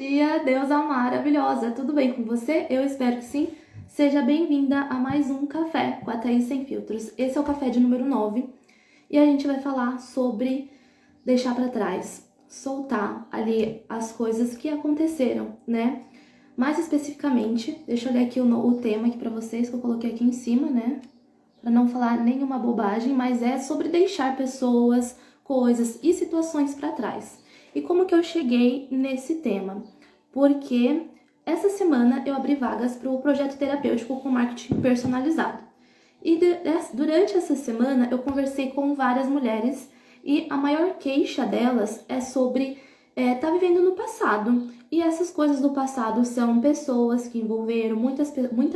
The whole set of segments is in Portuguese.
Dia, deusa maravilhosa, tudo bem com você? Eu espero que sim. Seja bem-vinda a mais um Café com a Thaís Sem Filtros. Esse é o café de número 9 e a gente vai falar sobre deixar pra trás, soltar ali as coisas que aconteceram, né? Mais especificamente, deixa eu ler aqui o tema aqui pra vocês que eu coloquei aqui em cima, né? Pra não falar nenhuma bobagem, mas é sobre deixar pessoas, coisas e situações pra trás. E como que eu cheguei nesse tema? Porque essa semana eu abri vagas para o projeto terapêutico com marketing personalizado. E durante essa semana eu conversei com várias mulheres e a maior queixa delas é sobre tá vivendo no passado. E essas coisas do passado são pessoas que envolveram, muitas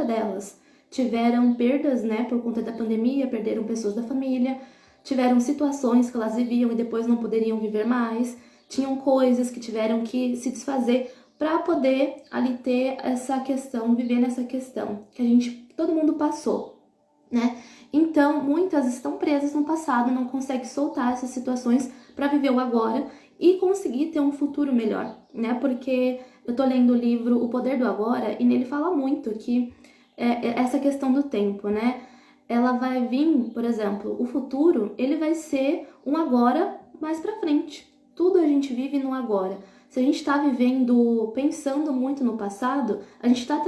delas tiveram perdas, né, por conta da pandemia, perderam pessoas da família, tiveram situações que elas viviam e depois não poderiam viver mais, tinham coisas que tiveram que se desfazer para poder ali ter essa questão, viver nessa questão que a gente, todo mundo passou, né? Então, muitas estão presas no passado, não conseguem soltar essas situações para viver o agora e conseguir ter um futuro melhor, né? Porque eu tô lendo o livro O Poder do Agora e nele fala muito que essa questão do tempo, né? Ela vai vir, por exemplo, o futuro, ele vai ser um agora mais para frente. Tudo a gente vive no agora. Se a gente está vivendo, pensando muito no passado, a gente está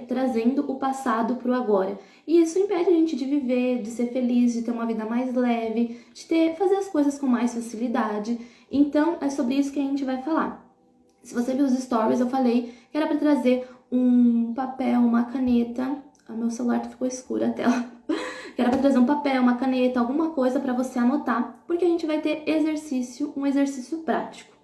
trazendo o passado para o agora. E isso impede a gente de viver, de ser feliz, de ter uma vida mais leve, fazer as coisas com mais facilidade. Então, é sobre isso que a gente vai falar. Se você viu os stories, eu falei que era para trazer um papel, uma caneta. Meu celular ficou escuro a tela. Que era para trazer um papel, uma caneta, alguma coisa para você anotar, porque a gente vai ter um exercício prático.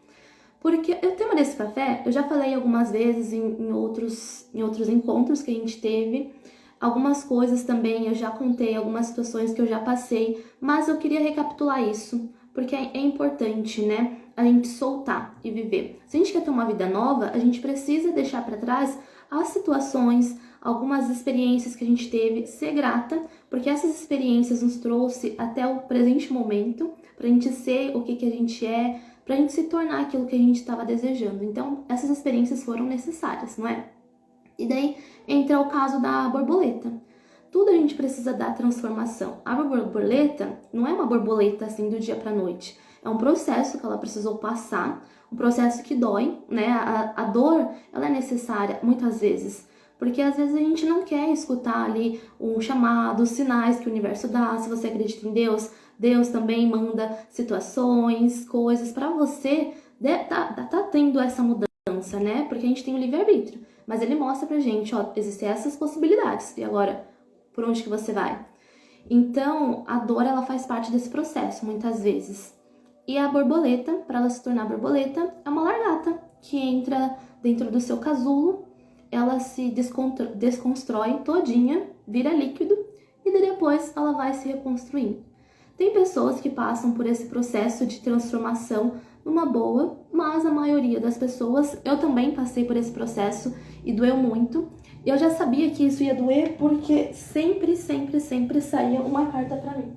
Porque o tema desse café, eu já falei algumas vezes em outros encontros que a gente teve, algumas coisas também eu já contei, algumas situações que eu já passei, mas eu queria recapitular isso, porque é importante, né, a gente soltar e viver. Se a gente quer ter uma vida nova, a gente precisa deixar para trás as situações, algumas experiências que a gente teve, ser grata, porque essas experiências nos trouxe até o presente momento, pra gente ser o que a gente é, pra gente se tornar aquilo que a gente estava desejando. Então, essas experiências foram necessárias, não é? E daí entra o caso da borboleta. Tudo a gente precisa da transformação. A borboleta não é uma borboleta assim do dia para noite. É um processo que ela precisou passar, um processo que dói, né? A dor, ela é necessária muitas vezes, porque às vezes a gente não quer escutar ali um chamado, os sinais que o universo dá. Se você acredita em Deus, Deus também manda situações, coisas para você. Tá tendo essa mudança, né? Porque a gente tem o livre-arbítrio, mas ele mostra pra gente, ó, existem essas possibilidades. E agora, por onde que você vai? Então, a dor, ela faz parte desse processo, muitas vezes. E a borboleta, para ela se tornar borboleta, é uma lagarta que entra dentro do seu casulo, ela se desconstrói todinha, vira líquido, e depois ela vai se reconstruindo. Tem pessoas que passam por esse processo de transformação numa boa, mas a maioria das pessoas, eu também passei por esse processo e doeu muito. Eu já sabia que isso ia doer porque sempre saía uma carta pra mim.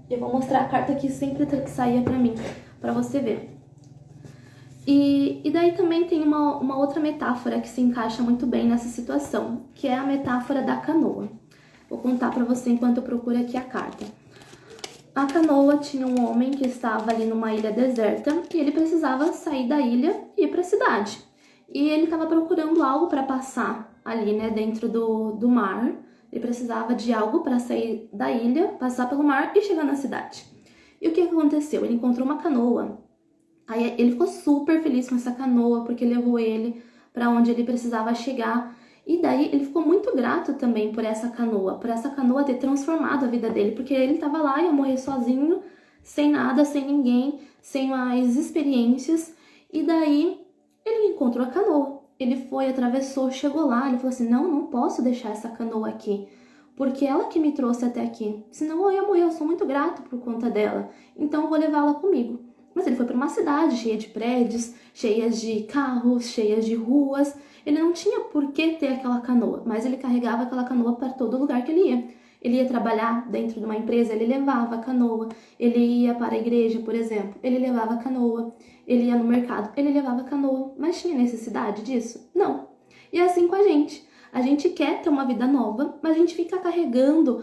Eu vou mostrar a carta que sempre saía pra mim, pra você ver. E daí também tem uma outra metáfora que se encaixa muito bem nessa situação, que é a metáfora da canoa. Vou contar pra você enquanto eu procuro aqui a carta. A canoa tinha um homem que estava ali numa ilha deserta e ele precisava sair da ilha e ir para a cidade. E ele estava procurando algo para passar ali, né, dentro do mar. Ele precisava de algo para sair da ilha, passar pelo mar e chegar na cidade. E o que aconteceu? Ele encontrou uma canoa. Aí ele ficou super feliz com essa canoa porque levou ele para onde ele precisava chegar. E daí ele ficou muito grato também por essa canoa ter transformado a vida dele, porque ele estava lá e ia morrer sozinho, sem nada, sem ninguém, sem mais experiências. E daí ele encontrou a canoa. Ele foi, atravessou, chegou lá, ele falou assim: não posso deixar essa canoa aqui, porque ela que me trouxe até aqui. Senão eu ia morrer, eu sou muito grato por conta dela. Então eu vou levá-la comigo. Mas ele foi para uma cidade cheia de prédios, cheias de carros, cheias de ruas. Ele não tinha por que ter aquela canoa, mas ele carregava aquela canoa para todo lugar que ele ia. Ele ia trabalhar dentro de uma empresa, ele levava a canoa. Ele ia para a igreja, por exemplo, ele levava a canoa. Ele ia no mercado, ele levava a canoa. Mas tinha necessidade disso? Não. E é assim com a gente. A gente quer ter uma vida nova, mas a gente fica carregando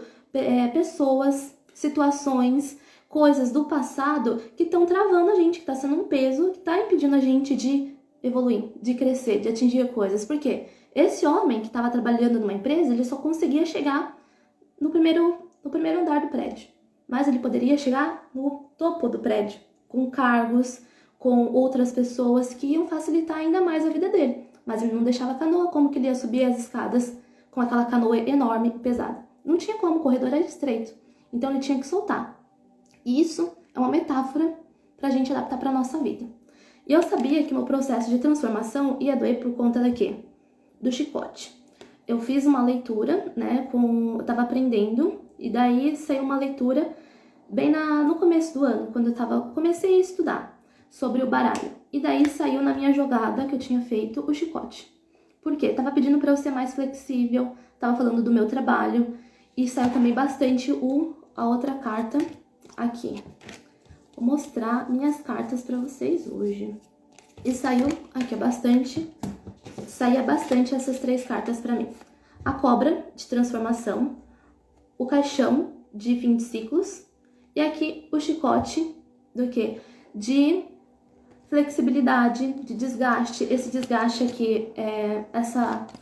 pessoas, situações, coisas do passado que estão travando a gente, que está sendo um peso, que está impedindo a gente de evoluir, de crescer, de atingir coisas. Por quê? Esse homem que estava trabalhando numa empresa, ele só conseguia chegar no primeiro andar do prédio. Mas ele poderia chegar no topo do prédio, com cargos, com outras pessoas que iam facilitar ainda mais a vida dele. Mas ele não deixava a canoa, como que ele ia subir as escadas com aquela canoa enorme e pesada? Não tinha como, o corredor era estreito. Então ele tinha que soltar. E isso é uma metáfora para a gente adaptar para a nossa vida. E eu sabia que meu processo de transformação ia doer por conta da quê? Do chicote. Eu fiz uma leitura, né, eu tava aprendendo, e daí saiu uma leitura bem no começo do ano, quando comecei a estudar sobre o baralho. E daí saiu na minha jogada que eu tinha feito o chicote. Por quê? Tava pedindo para eu ser mais flexível, tava falando do meu trabalho, e saiu também bastante a outra carta aqui. Vou mostrar minhas cartas para vocês hoje. E saiu aqui saía bastante essas 3 cartas para mim. A cobra de transformação, o caixão de fim de ciclos e aqui o chicote do quê? De flexibilidade, de desgaste. Esse desgaste aqui,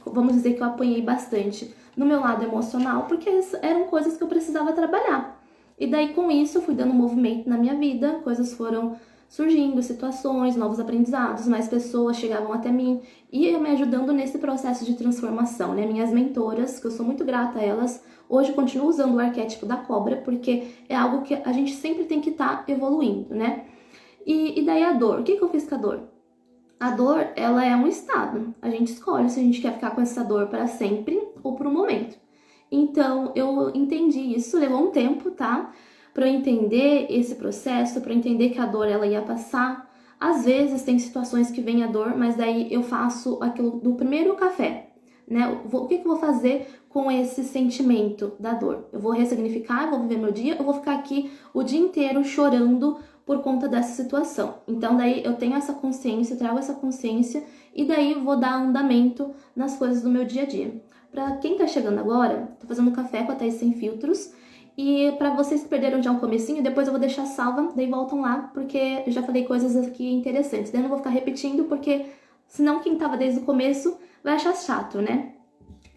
vamos dizer que eu apanhei bastante no meu lado emocional, porque eram coisas que eu precisava trabalhar. E daí com isso eu fui dando movimento na minha vida, coisas foram surgindo, situações, novos aprendizados, mais pessoas chegavam até mim e eu me ajudando nesse processo de transformação, né? Minhas mentoras, que eu sou muito grata a elas, hoje continuo usando o arquétipo da cobra, porque é algo que a gente sempre tem que estar evoluindo, né? E daí a dor, o que eu fiz com a dor? A dor, ela é um estado, a gente escolhe se a gente quer ficar com essa dor para sempre ou por um momento. Então, eu entendi isso, levou um tempo, tá? Para eu entender esse processo, para eu entender que a dor ela ia passar. Às vezes tem situações que vem a dor, mas daí eu faço aquilo do primeiro café, né? O que eu vou fazer com esse sentimento da dor? Eu vou ressignificar, eu vou viver meu dia, eu vou ficar aqui o dia inteiro chorando por conta dessa situação. Então daí eu tenho essa consciência, trago essa consciência e daí vou dar andamento nas coisas do meu dia a dia. Para quem tá chegando agora, tô fazendo um café com a Thaís Sem Filtros. E para vocês que perderam já um comecinho, depois eu vou deixar salva, daí voltam lá, porque eu já falei coisas aqui interessantes. Daí eu não vou ficar repetindo, porque senão quem tava desde o começo vai achar chato, né?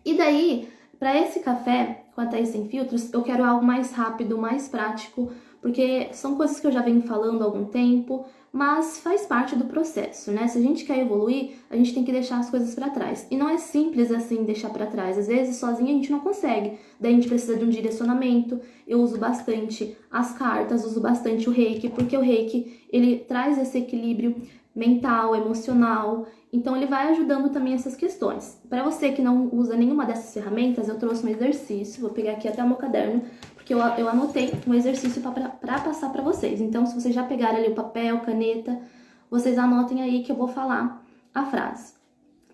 E daí, para esse café com a Thaís Sem Filtros, eu quero algo mais rápido, mais prático, porque são coisas que eu já venho falando há algum tempo, mas faz parte do processo, né? Se a gente quer evoluir, a gente tem que deixar as coisas para trás. E não é simples assim deixar para trás. Às vezes, sozinha a gente não consegue. Daí a gente precisa de um direcionamento. Eu uso bastante as cartas, uso bastante o Reiki, porque o Reiki, ele traz esse equilíbrio mental, emocional. Então, ele vai ajudando também essas questões. Para você que não usa nenhuma dessas ferramentas, eu trouxe um exercício. Vou pegar aqui até o meu caderno, porque eu anotei um exercício para passar para vocês. Então, se vocês já pegarem ali o papel, caneta, vocês anotem aí que eu vou falar a frase.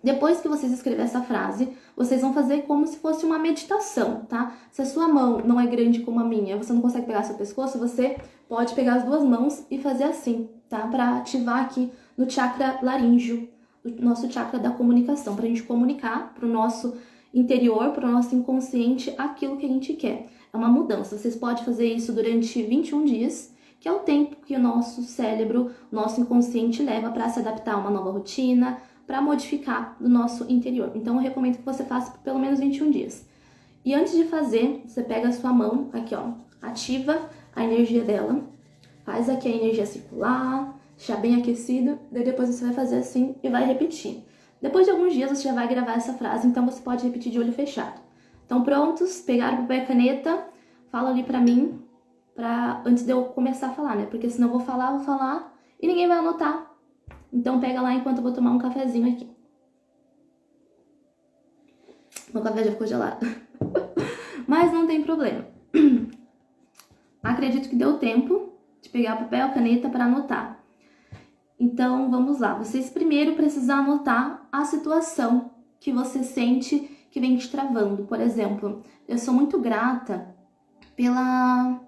Depois que vocês escreverem essa frase, vocês vão fazer como se fosse uma meditação, tá? Se a sua mão não é grande como a minha, você não consegue pegar seu pescoço, você pode pegar as 2 mãos e fazer assim, tá? Para ativar aqui no chakra laríngeo, o nosso chakra da comunicação, pra gente comunicar pro nosso interior, pro nosso inconsciente, aquilo que a gente quer. É uma mudança. Vocês podem fazer isso durante 21 dias, que é o tempo que o nosso cérebro, o nosso inconsciente leva para se adaptar a uma nova rotina, para modificar o nosso interior. Então, eu recomendo que você faça por pelo menos 21 dias. E antes de fazer, você pega a sua mão, aqui ó, ativa a energia dela, faz aqui a energia circular, deixar bem aquecido, daí depois você vai fazer assim e vai repetir. Depois de alguns dias você já vai gravar essa frase, então você pode repetir de olho fechado. Então prontos? Pegaram papel e caneta? Fala ali pra mim, antes de eu começar a falar, né? Porque senão eu vou falar e ninguém vai anotar. Então pega lá enquanto eu vou tomar um cafezinho aqui. Meu café já ficou gelado. Mas não tem problema. Acredito que deu tempo de pegar papel e caneta para anotar. Então vamos lá. Vocês primeiro precisam anotar a situação que você sente que vem te travando. Por exemplo, eu sou muito grata pela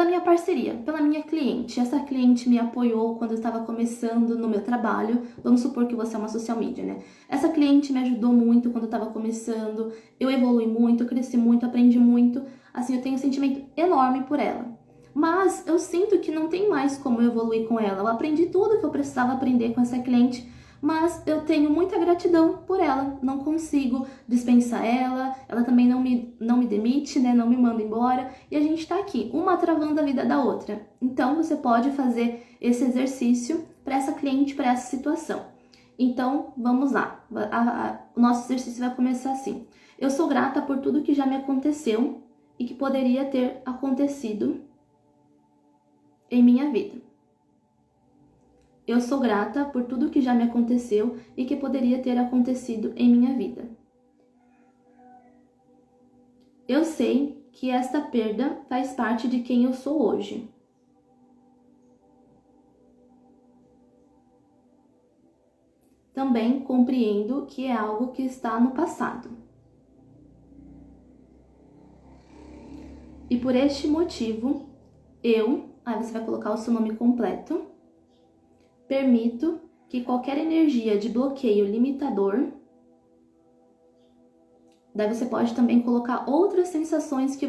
minha parceria, pela minha cliente. Essa cliente me apoiou quando eu estava começando no meu trabalho. Vamos supor que você é uma social media, né? Essa cliente me ajudou muito quando eu estava começando. Eu evolui muito, eu cresci muito, aprendi muito. Assim, eu tenho um sentimento enorme por ela. Mas eu sinto que não tem mais como eu evoluir com ela. Eu aprendi tudo que eu precisava aprender com essa cliente, mas eu tenho muita gratidão por ela. Não consigo dispensar ela, ela também não me demite, né? Não me manda embora. E a gente tá aqui, uma travando a vida da outra. Então, você pode fazer esse exercício para essa cliente, para essa situação. Então, vamos lá. O nosso exercício vai começar assim. Eu sou grata por tudo que já me aconteceu e que poderia ter acontecido em minha vida. Eu sou grata por tudo que já me aconteceu e que poderia ter acontecido em minha vida. Eu sei que esta perda faz parte de quem eu sou hoje. Também compreendo que é algo que está no passado. E por este motivo, aí você vai colocar o seu nome completo, permito que qualquer energia de bloqueio limitador, daí você pode também colocar outras sensações que